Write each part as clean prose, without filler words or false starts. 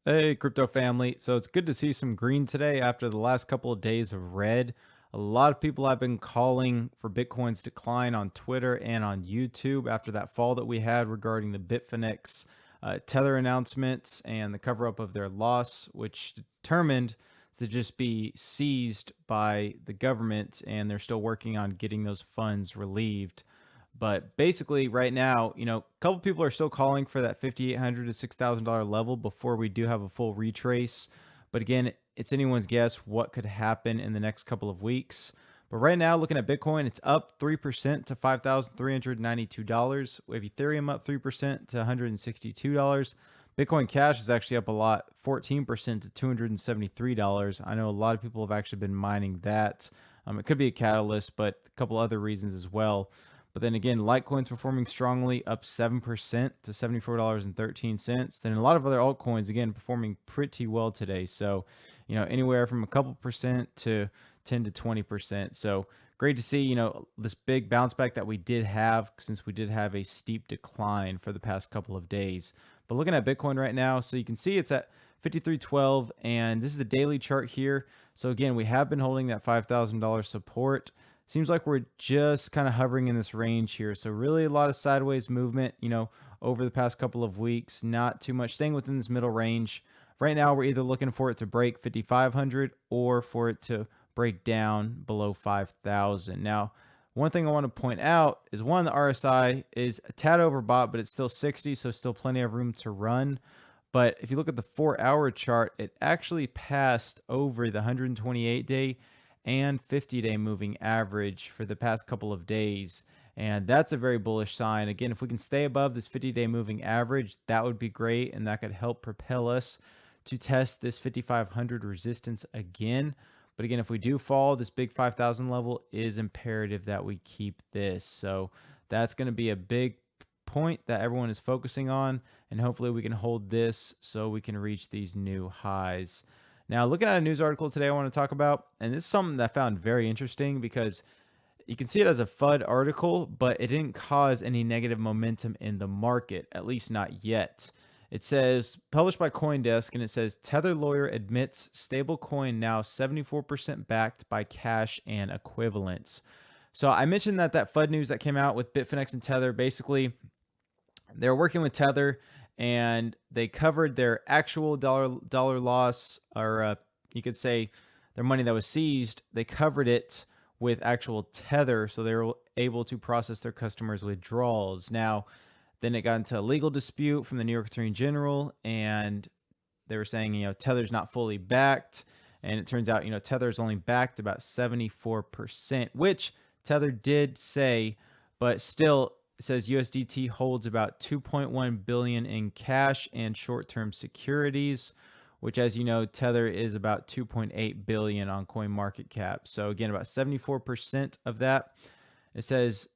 Hey, crypto family. So it's good to see some green today after the last couple of days of red. A lot of people have been calling for Bitcoin's decline on Twitter and on YouTube after that fall that we had regarding the Bitfinex Tether announcements and the cover up of their loss, which determined to just be seized by the government. And they're still working on getting those funds relieved. But basically, right now, a couple people are still calling for that $5,800 to $6,000 level before we do have a full retrace. But again, it's anyone's guess what could happen in the next couple of weeks. But right now, looking at Bitcoin, it's up 3% to $5,392. We have Ethereum up 3% to $162. Bitcoin Cash is actually up a lot, 14% to $273. I know a lot of people have actually been mining that. It could be a catalyst, but a couple other reasons as well. But then again, Litecoin's performing strongly, up 7% to $74.13. Then a lot of other altcoins, again, performing pretty well today. So, anywhere from a couple percent to 10 to 20%. So great to see, this big bounce back that we did have since we did have a steep decline for the past couple of days. But looking at Bitcoin right now, so you can see it's at 5312, and this is the daily chart here. So again, we have been holding that $5,000 support. Seems like we're just kind of hovering in this range here. So really a lot of sideways movement, over the past couple of weeks. Not too much, staying within this middle range. Right now, we're either looking for it to break 5,500 or for it to break down below 5,000. Now, one thing I want to point out is one, the RSI is a tad overbought, but it's still 60, so still plenty of room to run. But if you look at the 4-hour chart, it actually passed over the 128-day and 50-day moving average for the past couple of days. And that's a very bullish sign. Again, if we can stay above this 50-day moving average, that would be great. And that could help propel us to test this 5,500 resistance again. But again, if we do fall, this big 5,000 level is imperative that we keep this. So that's going to be a big point that everyone is focusing on. And hopefully we can hold this so we can reach these new highs. Now, looking at a news article today I want to talk about, and this is something that I found very interesting because you can see it as a FUD article, but it didn't cause any negative momentum in the market, at least not yet. It says, published by CoinDesk, and it says, Tether lawyer admits stablecoin now 74% backed by cash and equivalents. So I mentioned that FUD news that came out with Bitfinex and Tether, basically, they're working with Tether and they covered their actual dollar loss, or you could say their money that was seized. They covered it with actual Tether, so they were able to process their customers' withdrawals. Now, then it got into a legal dispute from the New York Attorney General, and they were saying, Tether's not fully backed. And it turns out, Tether's only backed about 74%, which Tether did say, but still it says USDT holds about 2.1 billion in cash and short-term securities, which, as you know, Tether is about 2.8 billion on CoinMarketCap. So again, about 74% of that. It says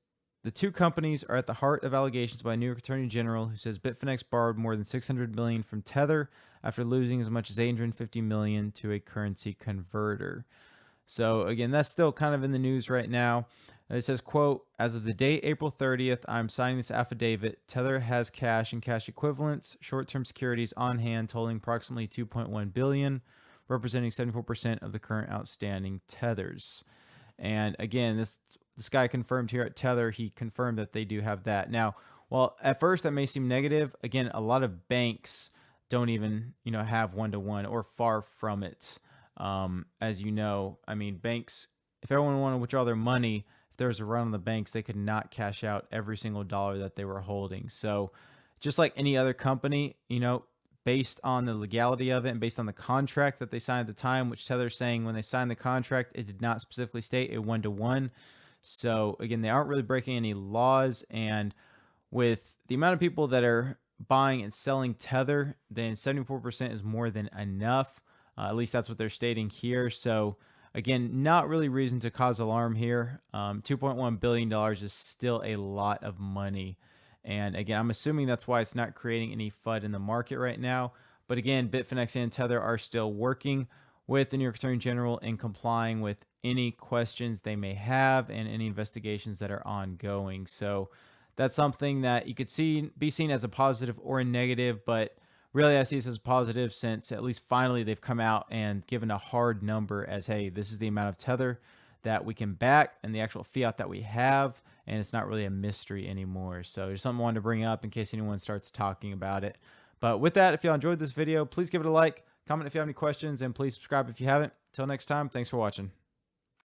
the two companies are at the heart of allegations by New York Attorney General, who says Bitfinex borrowed more than 600 million from Tether after losing as much as 850 million to a currency converter. So again, that's still kind of in the news right now. It says, quote, as of the date April 30th, I'm signing this affidavit. Tether has cash and cash equivalents, short-term securities on hand totaling approximately 2.1 billion, representing 74% of the current outstanding Tethers. And again, this guy confirmed here at Tether, he confirmed that they do have that. Now, while at first that may seem negative, again, a lot of banks don't even, have one-to-one or far from it. As you know, I mean, banks, if everyone wanted to withdraw their money, if there was a run on the banks, they could not cash out every single dollar that they were holding. So just like any other company, based on the legality of it and based on the contract that they signed at the time, which Tether's saying when they signed the contract, it did not specifically state a one-to-one. So again, they aren't really breaking any laws. And with the amount of people that are buying and selling Tether, then 74% is more than enough. At least that's what they're stating here. So again, not really reason to cause alarm here. $2.1 billion is still a lot of money. And again, I'm assuming that's why it's not creating any FUD in the market right now. But again, Bitfinex and Tether are still working with the New York Attorney General and complying with any questions they may have and any investigations that are ongoing. So that's something that you could be seen as a positive or a negative, but really I see this as positive since at least finally they've come out and given a hard number as, hey, this is the amount of Tether that we can back and the actual fiat that we have. And it's not really a mystery anymore. So just something I wanted to bring up in case anyone starts talking about it. But with that, if y'all enjoyed this video, please give it a like, comment if you have any questions, and please subscribe if you haven't. Till next time, thanks for watching.